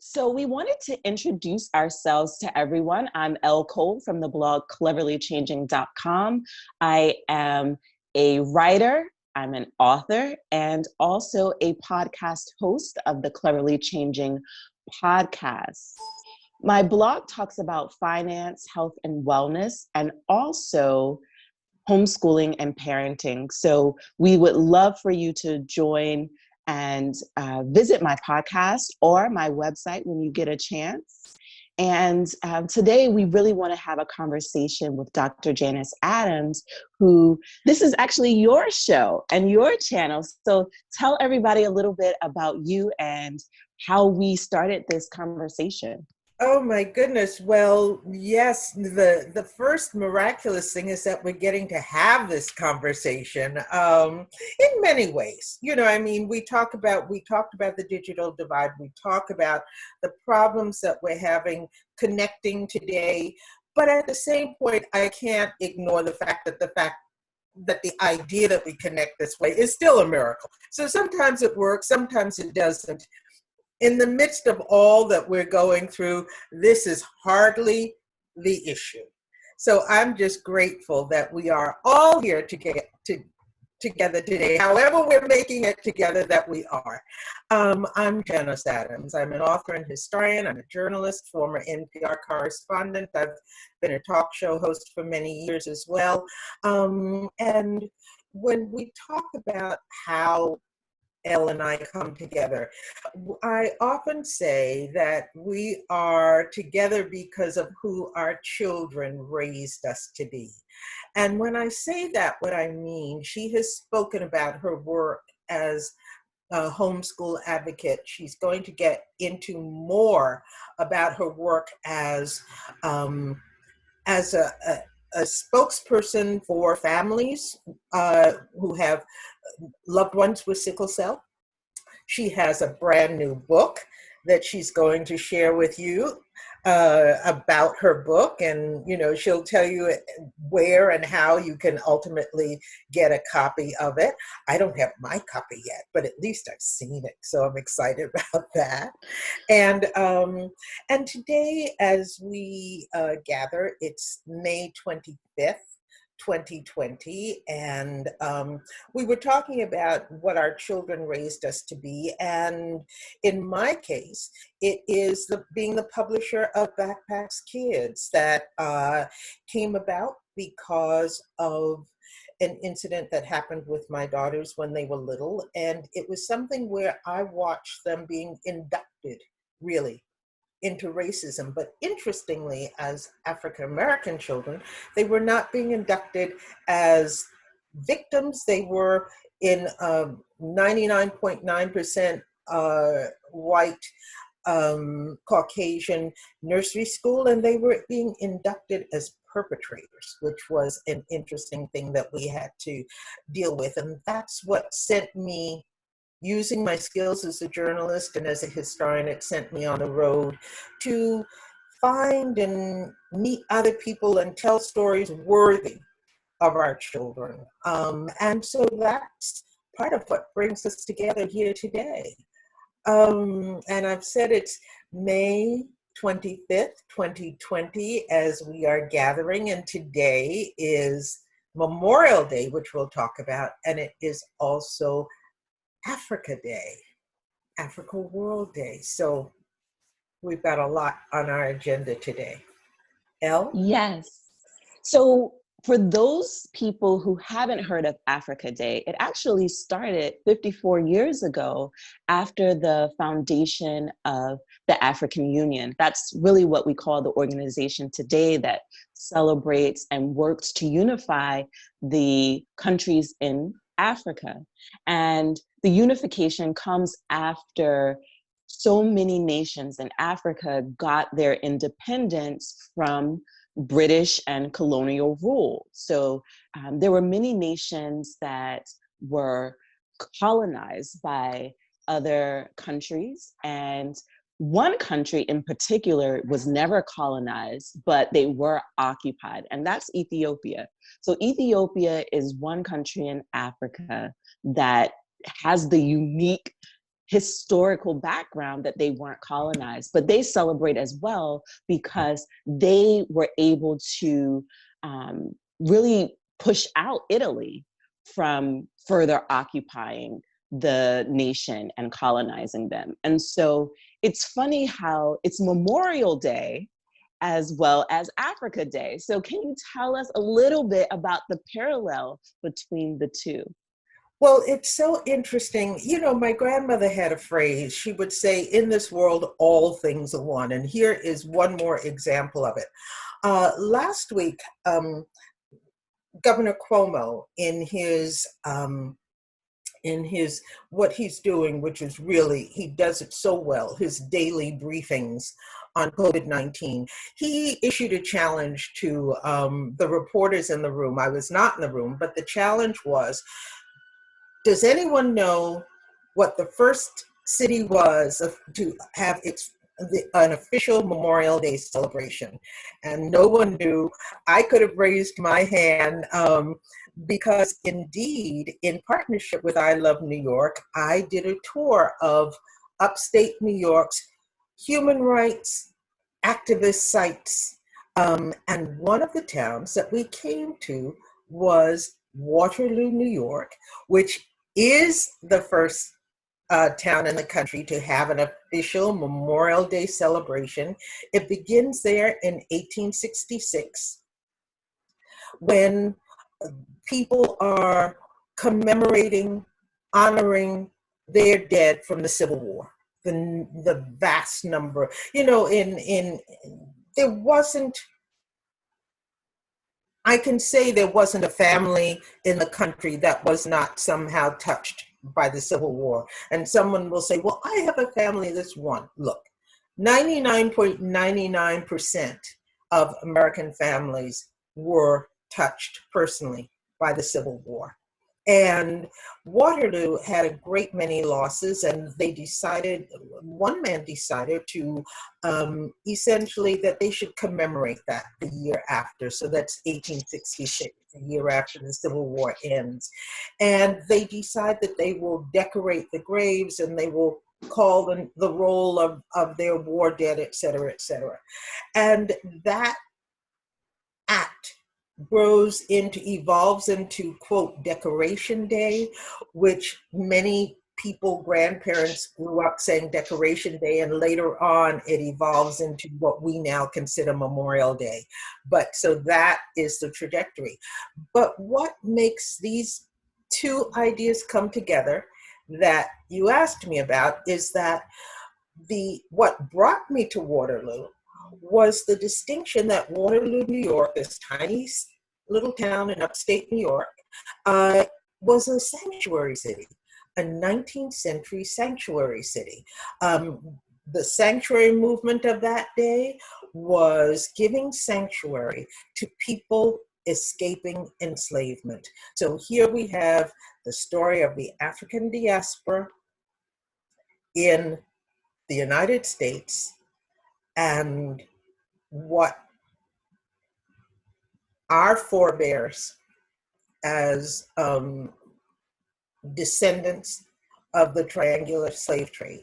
So we wanted to introduce ourselves to everyone. I'm Elle Cole from the blog cleverlychanging.com. I am a writer, I'm an author, and also a podcast host of the Cleverly Changing podcast. My blog talks about finance, health, and wellness, and also homeschooling and parenting. So we would love for you to join and visit my podcast or my website when you get a chance. And today we really want to have a conversation with Dr. Janice Adams, who this is actually your show and your channel. So tell everybody a little bit about you and how we started this conversation. Oh my goodness. Well, yes, the first miraculous thing is that we're getting to have this conversation in many ways. We talked about the digital divide. We talk about the problems that we're having connecting today. But at the same point, I can't ignore the fact that the idea that we connect this way is still a miracle. So sometimes it works, sometimes it doesn't. In the midst of all that we're going through, this is hardly the issue. So I'm just grateful that we are all here together today, however we're making it together that we are. I'm Janice Adams. I'm an author and historian. I'm a journalist, former NPR correspondent. I've been a talk show host for many years as well. And when we talk about how Elle and I come together, I often say that we are together because of who our children raised us to be. And when I say that, what I mean, she has spoken about her work as a homeschool advocate. She's going to get into more about her work as a spokesperson for families who have loved ones with sickle cell. She has a brand new book that she's going to share with you about her book, and she'll tell you where and how you can ultimately get a copy of it. I don't have my copy yet, but at least I've seen it, so I'm excited about that. And today, as we gather, it's May 25th. 2020, and we were talking about what our children raised us to be, and in my case, it is being the publisher of Backpacks Kids that came about because of an incident that happened with my daughters when they were little, and it was something where I watched them being inducted, really, into racism. But interestingly, as African American children, they were not being inducted as victims. They were in 99.9% white Caucasian nursery school, and they were being inducted as perpetrators, which was an interesting thing that we had to deal with. And that's what sent me, using my skills as a journalist and as a historian, it sent me on the road to find and meet other people and tell stories worthy of our children. And so that's part of what brings us together here today. And I've said it's May 25th, 2020, as we are gathering, and today is Memorial Day, which we'll talk about, and it is also Africa Day, Africa World Day. So we've got a lot on our agenda today. Elle? Yes. So for those people who haven't heard of Africa Day, it actually started 54 years ago after the foundation of the African Union. That's really what we call the organization today that celebrates and works to unify the countries in Africa. And the unification comes after so many nations in Africa got their independence from British and colonial rule. So there were many nations that were colonized by other countries, and one country in particular was never colonized, but they were occupied, and that's Ethiopia. So Ethiopia is one country in Africa that has the unique historical background that they weren't colonized, but they celebrate as well because they were able to really push out Italy from further occupying the nation and colonizing them. And so it's funny how it's Memorial Day as well as Africa Day. So can you tell us a little bit about the parallel between the two? Well, it's so interesting. You know, my grandmother had a phrase. She would say, in this world, all things are one. And here is one more example of it. Last week, Governor Cuomo, in his what he's doing, which is really, he does it so well, his daily briefings on COVID-19, he issued a challenge to the reporters in the room. I was not in the room, but the challenge was, does anyone know what the first city was to have an official Memorial Day celebration? And no one knew. I could have raised my hand because indeed, in partnership with I Love New York, I did a tour of upstate New York's human rights activist sites. And one of the towns that we came to was Waterloo, New York, which is the first town in the country to have an official Memorial Day celebration. It begins there in 1866 when people are commemorating, honoring their dead from the Civil War. The vast number, you know, there wasn't, I can say there wasn't a family in the country that was not somehow touched by the Civil War. And someone will say, well, I have a family that's one. Look, 99.99% of American families were touched personally by the Civil War. And Waterloo had a great many losses, and one man decided to essentially that they should commemorate that the year after. So that's 1866, the year after the Civil War ends. And they decide that they will decorate the graves and they will call the roll of their war dead, et cetera, et cetera. And that act evolves into, quote, Decoration Day, which many people, grandparents grew up saying Decoration Day, and later on it evolves into what we now consider Memorial Day. But so that is the trajectory. But what makes these two ideas come together that you asked me about is that what brought me to Waterloo was the distinction that Waterloo, New York, this tiny little town in upstate New York, was a sanctuary city, a 19th century sanctuary city. The sanctuary movement of that day was giving sanctuary to people escaping enslavement. So here we have the story of the African diaspora in the United States and what our forebears as descendants of the triangular slave trade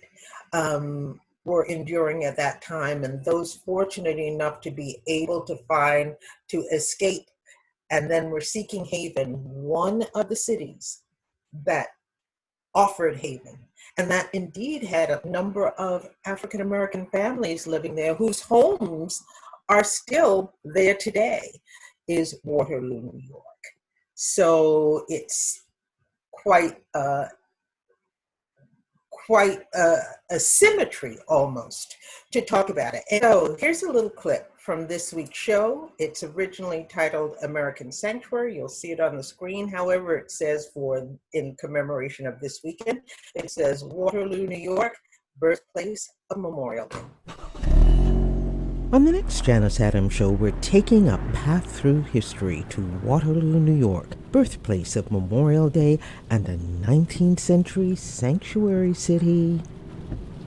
were enduring at that time, and those fortunate enough to be able to escape and then were seeking haven, one of the cities that offered haven, and that indeed had a number of African American families living there whose homes are still there today, is Waterloo, New York. So it's quite a symmetry almost to talk about it. And so here's a little clip from this week's show. It's originally titled American Sanctuary. You'll see it on the screen. However, it says in commemoration of this weekend, it says Waterloo, New York, birthplace of Memorial Day. On the next Janice Adams Show, we're taking a path through history to Waterloo, New York, birthplace of Memorial Day and a 19th century sanctuary city.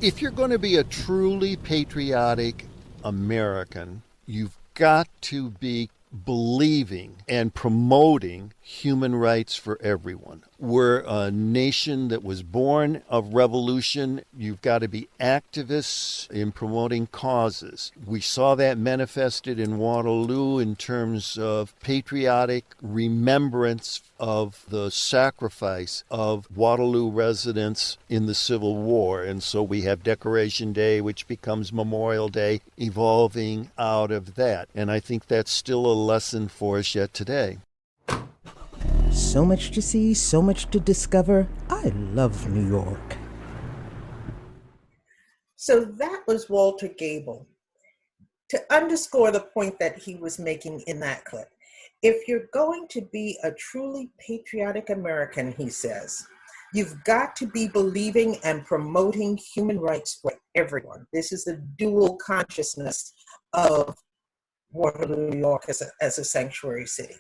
If you're going to be a truly patriotic American, you've got to be believing and promoting human rights for everyone. We're a nation that was born of revolution. You've got to be activists in promoting causes. We saw that manifested in Waterloo in terms of patriotic remembrance of the sacrifice of Waterloo residents in the Civil War. And so we have Decoration Day, which becomes Memorial Day, evolving out of that. And I think that's still a lesson for us yet today. So much to see, so much to discover. I love New York. So that was Walter Gable. To underscore the point that he was making in that clip, if you're going to be a truly patriotic American, he says, you've got to be believing and promoting human rights for everyone. This is the dual consciousness of Waterloo, New York as a sanctuary city.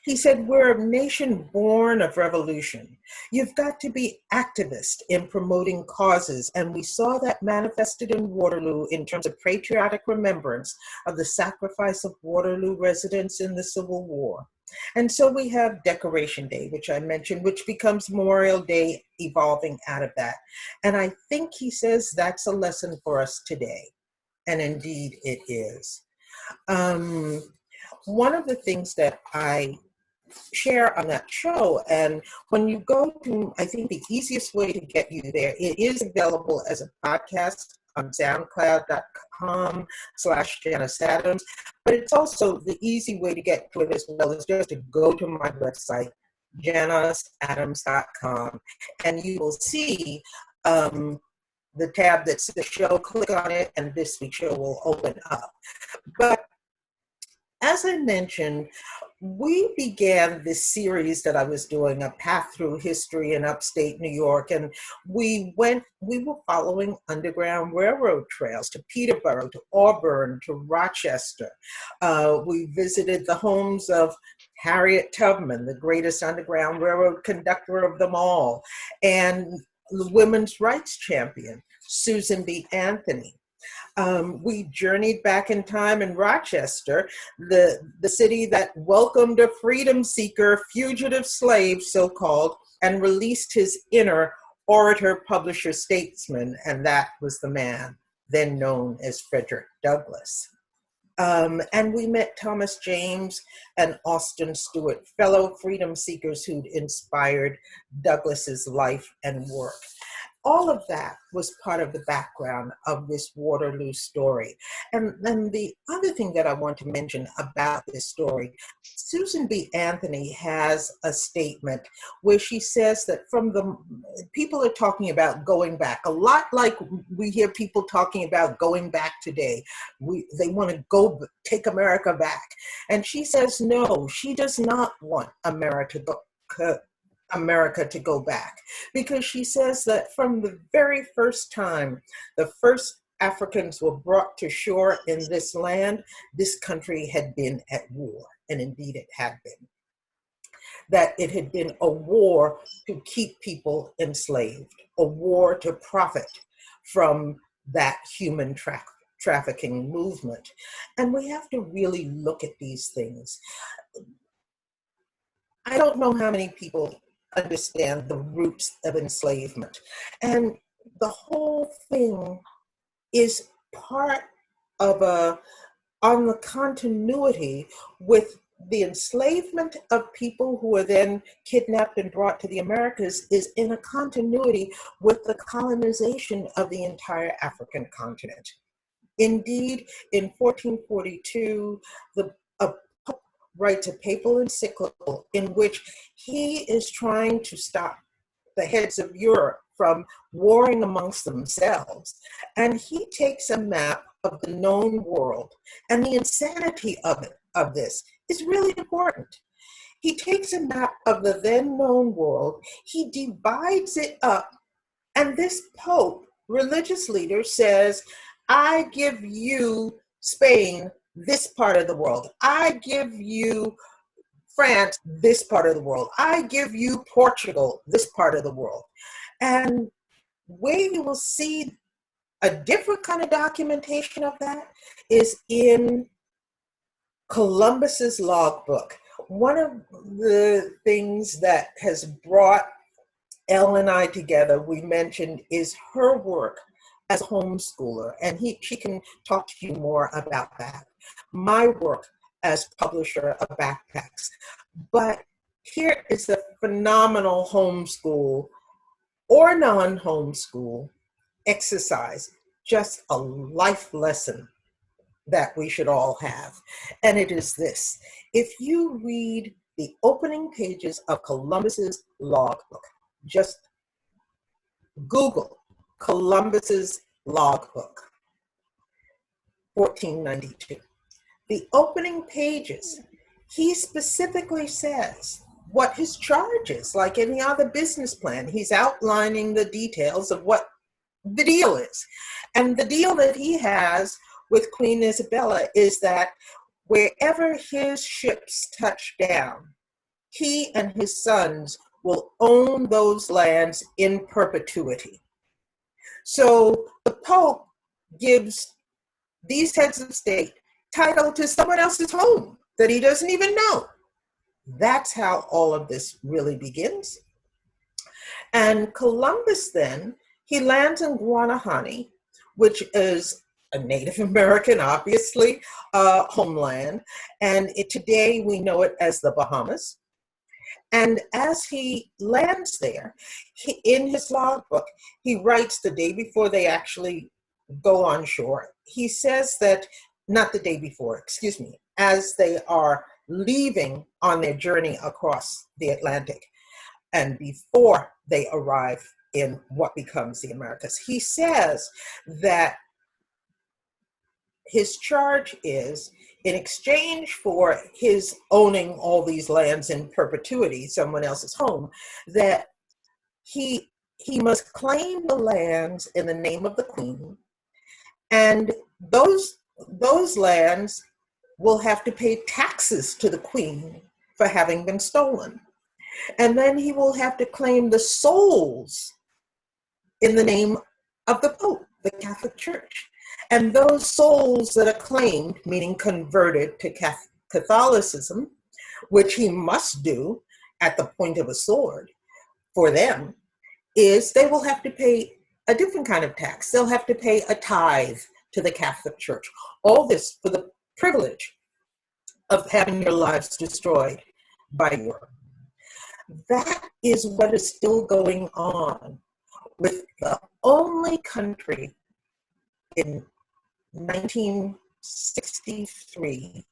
He said, we're a nation born of revolution. You've got to be activist in promoting causes. And we saw that manifested in Waterloo in terms of patriotic remembrance of the sacrifice of Waterloo residents in the Civil War. And so we have Decoration Day, which I mentioned, which becomes Memorial Day, evolving out of that. And I think he says that's a lesson for us today. And indeed it is. One of the things that I share on that show, and when you go to, I think the easiest way to get you there, it is available as a podcast on soundcloud.com/Janice Adams, but it's also the easy way to get to it as well is just to go to my website, janiceadams.com, and you will see the tab that's the show. Click on it and this week's show will open up. But as I mentioned, we began this series that I was doing, A Path Through History in Upstate New York, and we were following Underground Railroad trails to Peterborough, to Auburn, to Rochester. We visited the homes of Harriet Tubman, the greatest Underground Railroad conductor of them all, and the women's rights champion, Susan B. Anthony. We journeyed back in time in Rochester, the city that welcomed a freedom seeker, fugitive slave, so-called, and released his inner orator, publisher, statesman, and that was the man then known as Frederick Douglass. And we met Thomas James and Austin Stewart, fellow freedom seekers who'd inspired Douglass's life and work. All of that was part of the background of this Waterloo story. And then the other thing that I want to mention about this story, Susan B. Anthony has a statement where she says that people are talking about going back, a lot like we hear people talking about going back today. They want to go take America back. And she says, no, she does not want America to go back, because she says that from the very first time the first Africans were brought to shore in this land, this country had been at war, and indeed it had been. That it had been a war to keep people enslaved, a war to profit from that human trafficking movement. And we have to really look at these things. I don't know how many people understand the roots of enslavement. And the whole thing is part of on the continuity with the enslavement of people who are then kidnapped and brought to the Americas is in a continuity with the colonization of the entire African continent. Indeed, in 1442, a Pope writes a papal encyclical in which he is trying to stop the heads of Europe from warring amongst themselves. And he takes a map of the known world, and the insanity of this is really important. He takes a map of the then known world, he divides it up, and this Pope, religious leader, says, I give you Spain, this part of the world. I give you France, this part of the world. I give you Portugal, this part of the world. And where you will see a different kind of documentation of that is in Columbus's logbook. One of the things that has brought Elle and I together, we mentioned, is her work as a homeschooler, and she can talk to you more about that. My work as publisher of backpacks. But here is a phenomenal homeschool or non-homeschool exercise, just a life lesson that we should all have. And it is this: if you read the opening pages of Columbus's logbook, just Google Columbus's logbook, 1492. The opening pages, he specifically says what his charge is, like any other business plan. He's outlining the details of what the deal is. And the deal that he has with Queen Isabella is that wherever his ships touch down, he and his sons will own those lands in perpetuity. So the Pope gives these heads of state title to someone else's home that he doesn't even know. That's how all of this really begins. And Columbus then, he lands in Guanahani, which is a Native American, obviously, homeland. And today we know it as the Bahamas. And as he lands there, in his logbook, he writes the day before they actually go on shore. He says that, not the day before, excuse me, as they are leaving on their journey across the Atlantic and before they arrive in what becomes the Americas, he says that his charge is, in exchange for his owning all these lands in perpetuity, someone else's home, that he must claim the lands in the name of the Queen, and those lands will have to pay taxes to the Queen for having been stolen. And then he will have to claim the souls in the name of the Pope, the Catholic Church. And those souls that are claimed, meaning converted to Catholicism, which he must do at the point of a sword for them, is they will have to pay a different kind of tax. They'll have to pay a tithe to the Catholic Church. All this for the privilege of having your lives destroyed by war. That is what is still going on with the only country in 1963,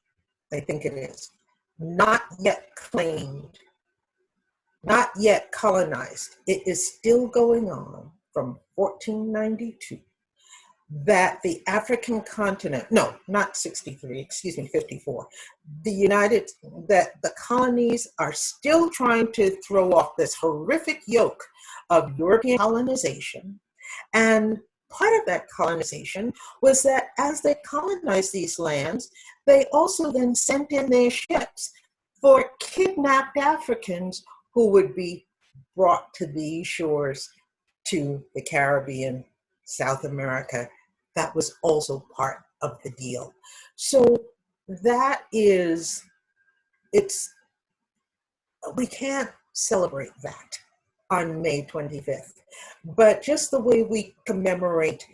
I think it is, not yet claimed, not yet colonized. It is still going on from 1492, that the African continent, no, not 63, excuse me, 54, that the colonies are still trying to throw off this horrific yoke of European colonization. And part of that colonization was that as they colonized these lands, they also then sent in their ships for kidnapped Africans who would be brought to these shores, to the Caribbean, South America. That was also part of the deal. So that is, we can't celebrate that on May 25th. But just the way we commemorate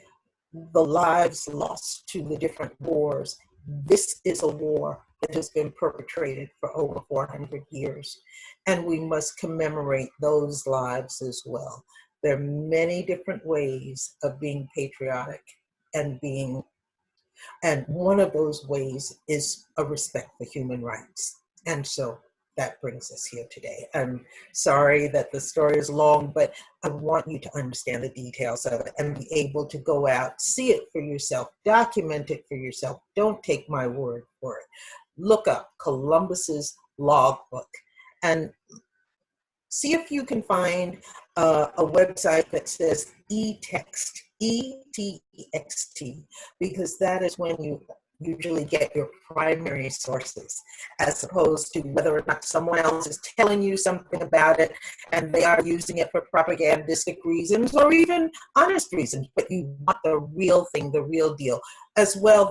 the lives lost to the different wars, this is a war that has been perpetrated for over 400 years. And we must commemorate those lives as well. There are many different ways of being patriotic and one of those ways is a respect for human rights. And so that brings us here today. I'm sorry that the story is long, but I want you to understand the details of it and be able to go out, see it for yourself, document it for yourself. Don't take my word for it. Look up Columbus's logbook and see if you can find a website that says eText, E-T-E-X-T, because that is when you usually get your primary sources, as opposed to whether or not someone else is telling you something about it and they are using it for propagandistic reasons or even honest reasons, but you want the real thing, the real deal. As well,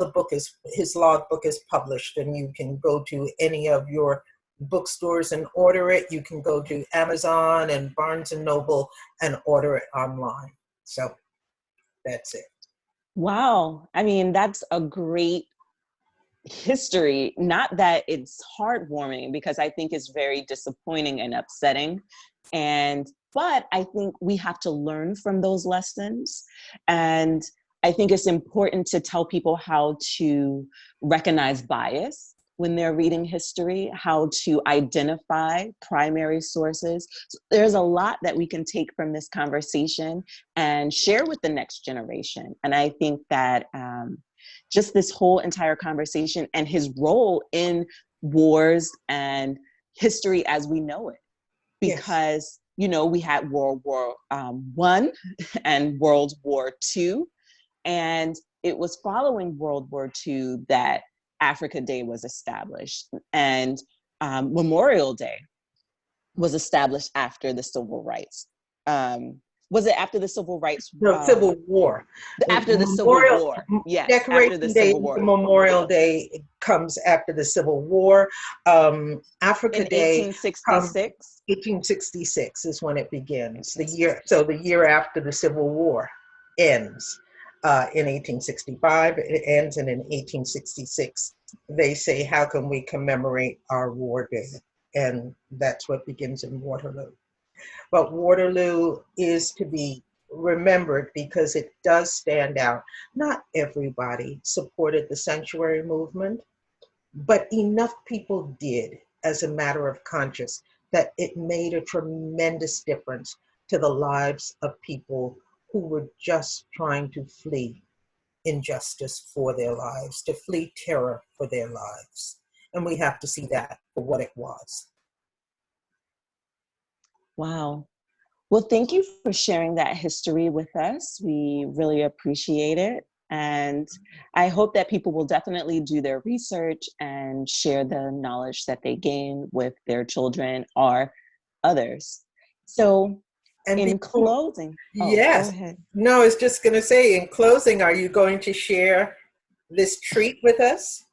his logbook is published, and you can go to any of your bookstores and order it. You can go to Amazon and Barnes and Noble and order it online. So that's it. Wow. I mean, that's a great history. Not that it's heartwarming, because I think it's very disappointing and upsetting. But I think we have to learn from those lessons. And I think it's important to tell people how to recognize bias when they're reading history, how to identify primary sources. So there's a lot that we can take from this conversation and share with the next generation. And I think that just this whole entire conversation and his role in wars and history as we know it, because, you know, we had World War I and World War II, and it was following World War II that Africa Day was established, and Memorial Day was established after the Civil Rights. Was it after the Civil Rights? No, Civil War. After the Civil War, yes. Decoration after the Day, Civil War. Memorial Day comes after the Civil War. Africa In Day 1866. 1866 is when it begins. The year after the Civil War ends. In 1865, it ends, and in 1866, they say, how can we commemorate our war day? And that's what begins in Waterloo. But Waterloo is to be remembered because it does stand out. Not everybody supported the sanctuary movement, but enough people did, as a matter of conscience, that it made a tremendous difference to the lives of people who were just trying to flee injustice for their lives, to flee terror for their lives. And we have to see that for what it was. Wow. Well, thank you for sharing that history with us. We really appreciate it. And I hope that people will definitely do their research and share the knowledge that they gain with their children or others. So, And in closing, yes, go ahead. No, I was just going to say, in closing, are you going to share this treat with us?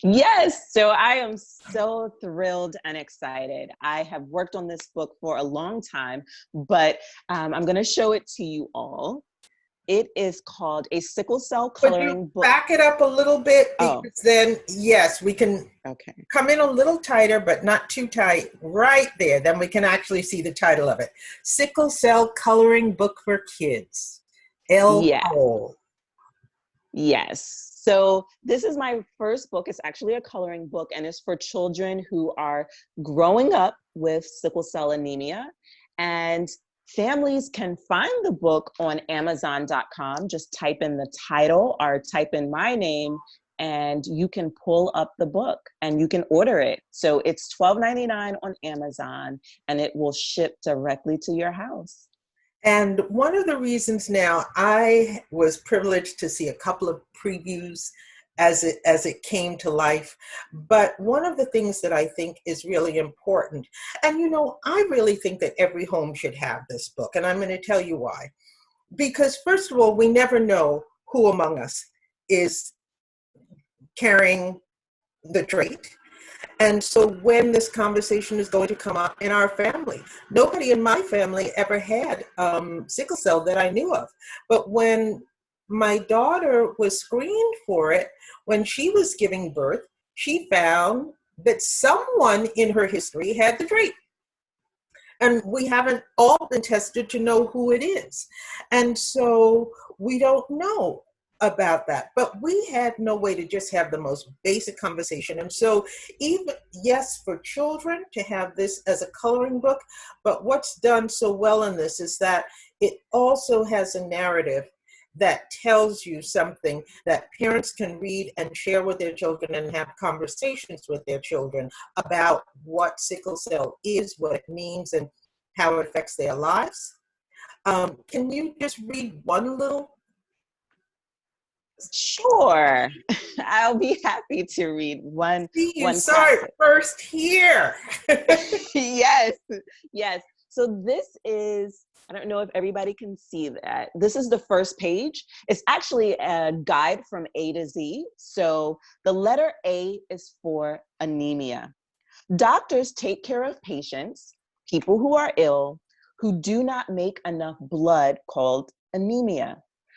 Yes. So I am so thrilled and excited. I have worked on this book for a long time, but I'm going to show it to you all. It is called A Sickle Cell Coloring Book. Back it up a little bit, because then, yes, we can come in a little tighter, but not too tight. Right there. Then we can actually see the title of it. Sickle Cell Coloring Book for Kids. Cole. Yes. So this is my first book. It's actually a coloring book, and it's for children who are growing up with sickle cell anemia. And families can find the book on Amazon.com. Just type in the title or type in my name, and you can pull up the book and you can order it. So it's $12.99 on Amazon, and it will ship directly to your house. And one of the reasons, now, I was privileged to see a couple of previews as it came to life. But one of the things that I think is really important, and you know, I really think that every home should have this book, and I'm going to tell you why. Because first of all, we never know who among us is carrying the trait. And so when this conversation is going to come up in our family, nobody in my family ever had sickle cell that I knew of. But when my daughter was screened for it, when she was giving birth, she found that someone in her history had the trait. And we haven't all been tested to know who it is. And so we don't know about that, but we had no way to just have the most basic conversation. And so even, yes, for children to have this as a coloring book, but what's done so well in this is that it also has a narrative that tells you something that parents can read and share with their children and have conversations with their children about what sickle cell is, what it means, and how it affects their lives. Can you just read one little Sure. I'll be happy to read See, you one saw it passage. first here. Yes, yes. So this is, I don't know if everybody can see that. This is the first page. It's actually a guide from A to Z. So the letter A is for anemia. Doctors take care of patients, people who are ill, who do not make enough blood, called anemia.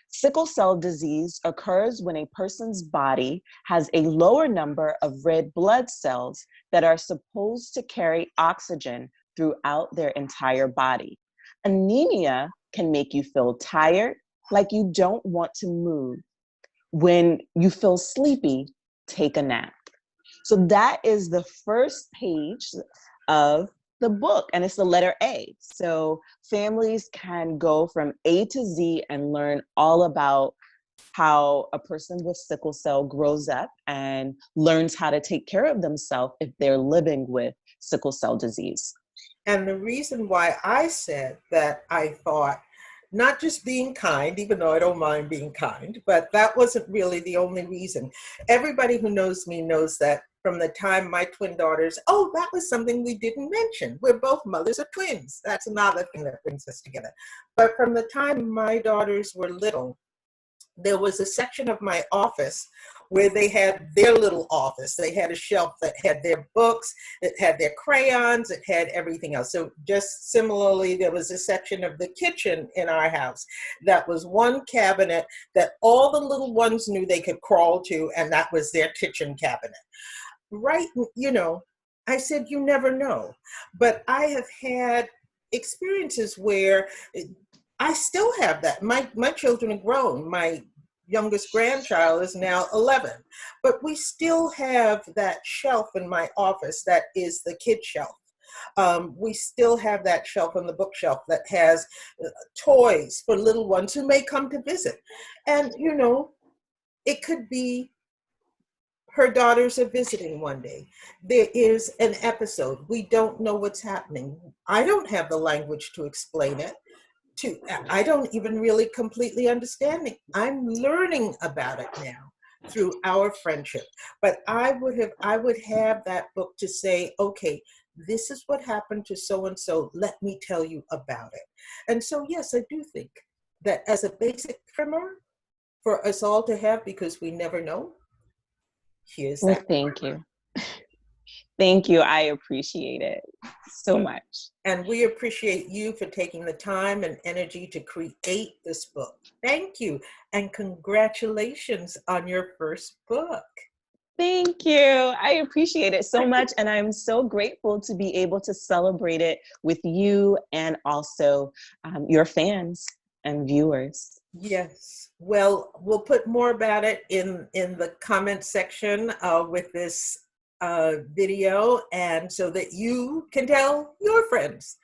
Sickle cell disease occurs when a person's body has a lower number of red blood cells that are supposed to carry oxygen throughout their entire body. Anemia can make you feel tired, like you don't want to move. When you feel sleepy, take a nap. So that is the first page of the book, and it's the letter A. So families can go from A to Z and learn all about how a person with sickle cell grows up and learns how to take care of themselves if they're living with sickle cell disease. And the reason why I said that I thought, not just being kind, even though I don't mind being kind, but that wasn't really the only reason. Everybody who knows me knows that from the time my twin daughters, oh, that was something we didn't mention. We're both mothers of twins. That's another thing that brings us together. But from the time my daughters were little, there was a section of my office where they had their little office. They had a shelf that had their books, it had their crayons, it had everything else. So just similarly, there was a section of the kitchen in our house that was one cabinet that all the little ones knew they could crawl to, and that was their kitchen cabinet. Right, you know, I said, you never know. But I have had experiences where I still have that. My children are grown. My youngest grandchild is now 11, but we still have that shelf in my office that is the kid shelf. We still have that shelf on the bookshelf that has toys for little ones who may come to visit. And, you know, it could be her daughters are visiting one day. There is an episode. We don't know what's happening. I don't have the language to explain it. I don't even really completely understand it. I'm learning about it now through our friendship. But I would have that book to say, okay, this is what happened to so and so. Let me tell you about it. And so, yes, I do think that as a basic primer for us all to have, because we never know, here's Well, that. thank you. Thank you. I appreciate it so much. And we appreciate you for taking the time and energy to create this book. Thank you. And congratulations on your first book. Thank you. I appreciate it so much. And I'm so grateful to be able to celebrate it with you and also your fans and viewers. Yes. Well, we'll put more about it in the comment section with this video, and so that you can tell your friends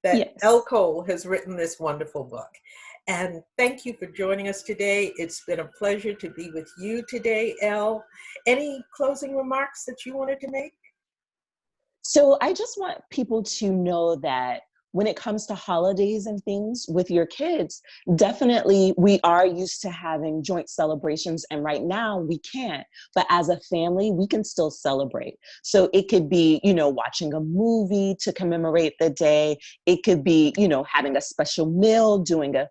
that Yes. Elle Cole has written this wonderful book. And thank you for joining us today. It's been a pleasure to be with you today, Elle. Any closing remarks that you wanted to make? So I just want people to know that when it comes to holidays and things with your kids, definitely we are used to having joint celebrations, and right now we can't. But as a family, we can still celebrate. So it could be, you know, watching a movie to commemorate the day. It could be, you know, having a special meal, doing a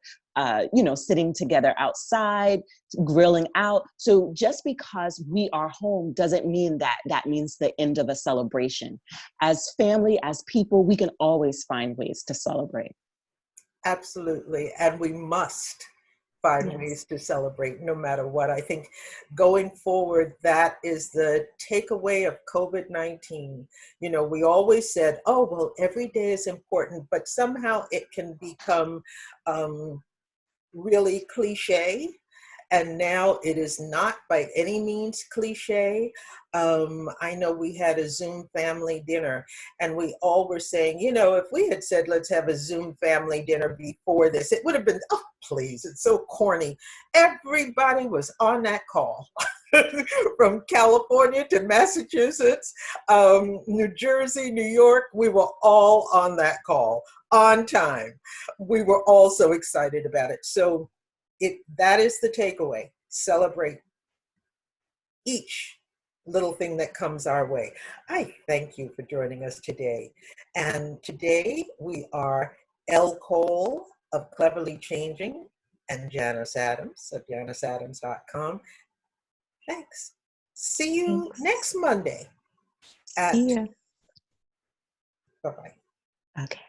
sitting together outside, grilling out. So just because we are home doesn't mean that that means the end of a celebration. As family, as people, we can always find ways to celebrate. Absolutely. And we must find ways to celebrate no matter what. I think going forward, that is the takeaway of COVID-19. You know, we always said, oh, well, every day is important, but somehow it can become really cliche. And now it is not by any means cliche. I know we had a Zoom family dinner, and we all were saying, you know, if we had said, let's have a Zoom family dinner before this, it would have been, oh, please, it's so corny. Everybody was on that call. From California to Massachusetts, New Jersey, New York, we were all on that call on time. We were all so excited about it. So that is the takeaway. celebrate each little thing that comes our way. I thank you for joining us today. And today we are Elle Cole of Cleverly Changing and Janice Adams of janiceadams.com. Thanks. See you Thanks. next Monday. See ya. Bye-bye. Okay.